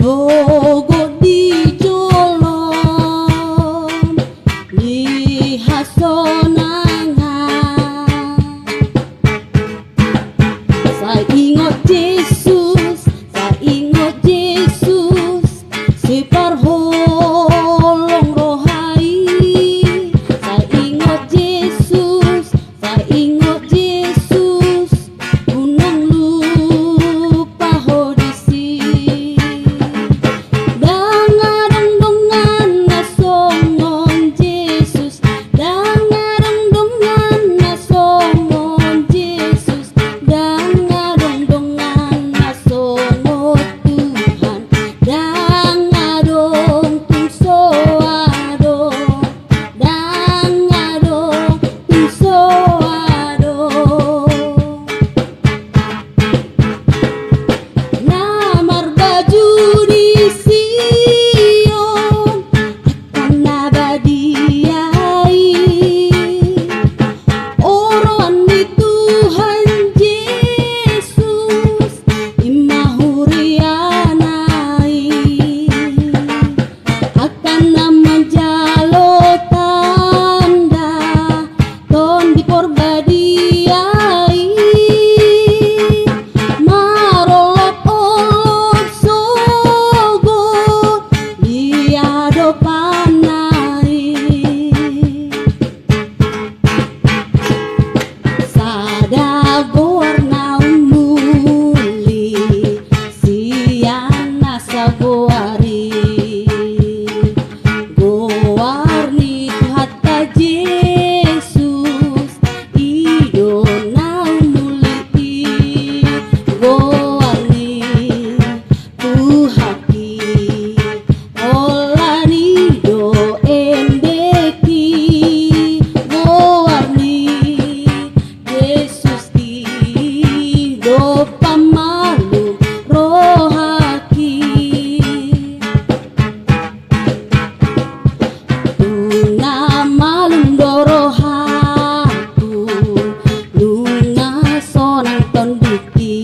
Togo di jolong di hasonangan. Saya ingat Yesus, saya ingat Yesus, si parholong rohai. Saya ingat Yesus, saya ingat Yesus, gunung lupa hodisi. Dangadong-dongan na songon Yesus, dangadong-dongan na songon Yesus, dangadong-dongan na songon Tuhan, dangadong tungso adong, dangadong tungso adong. Namar baju di Sion akan nabadiai, oroan di Tuhan Yesus imahurianai, akan namajalo tanda ton di porbadiai, marolok-olok sogo di adopanai. Sadagor na umuli siana sa goari, goarni hatta Jesus ido na umuli, goarni tuhaki olani do endeki, goarni Yesus di do pamalu rohaki. Tuna malum do rohaku, lunga sonang tondiki,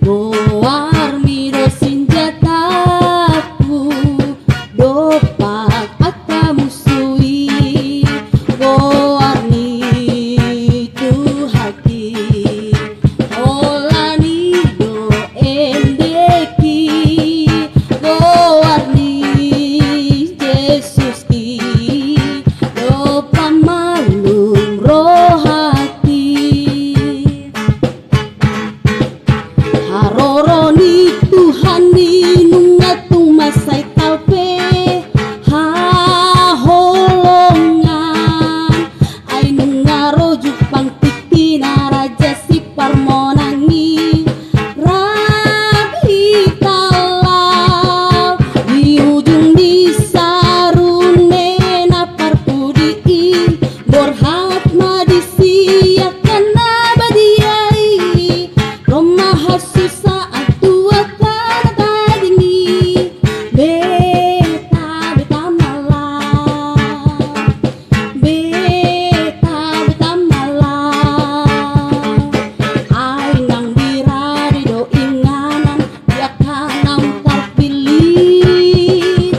goar miro senjataku, dopak akamusui, goarni tuhaki olani do endeki, goarni Yesus ki do pamalum rohaki. Haroroni Tuhan ni nungatung masay talpe haholongan, ay nungaro jupang tikina raja si parmonangi rabi kalau di ujung di sarune na parpudi borhat madisi akan nabadiai, romah susah atua kana tadingi, beta beta malam, beta beta malam, ay nang dirari do inganan dia kanang terpilih,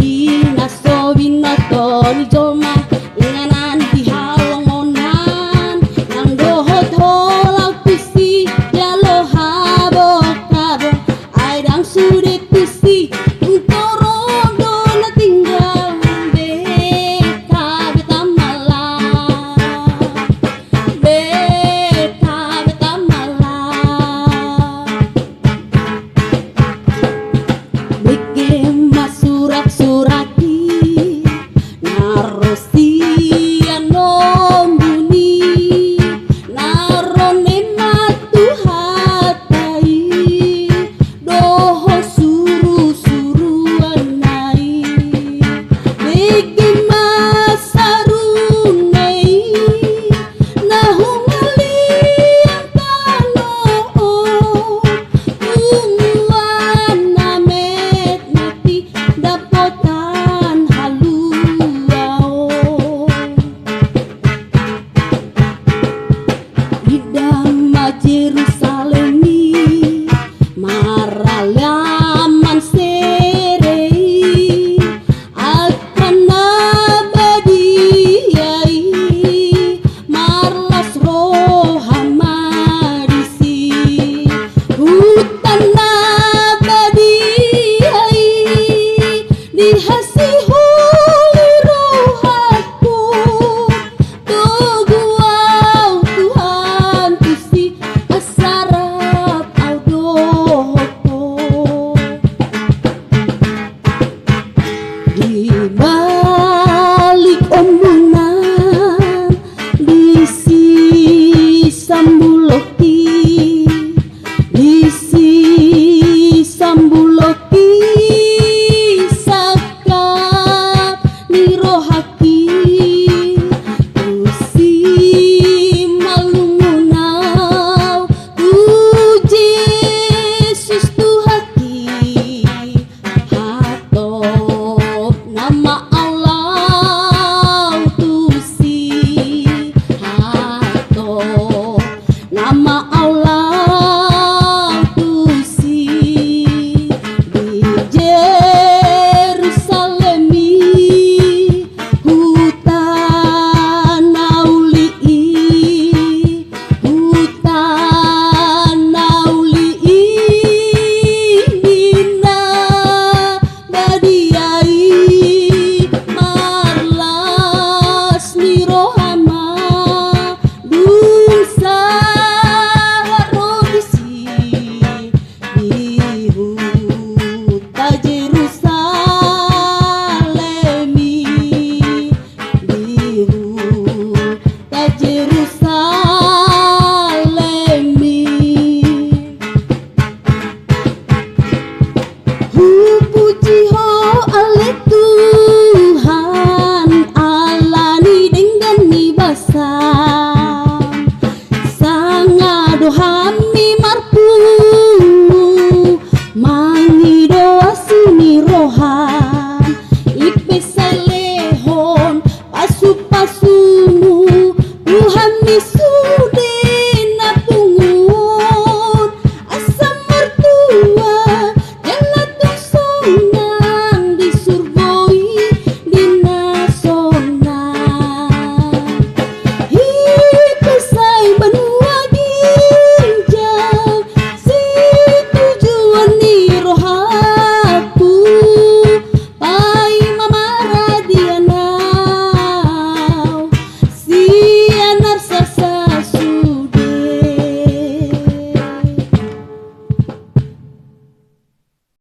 di naso binato ni joma inganan di halongonan, nang dohot holau pisi jalo habokado, ay dang sudet pisi untorodo na tinggal, beta beta malam, beta beta malam. Bikin masurak-suraki narosian nombuni, narone matu hatai doho kalian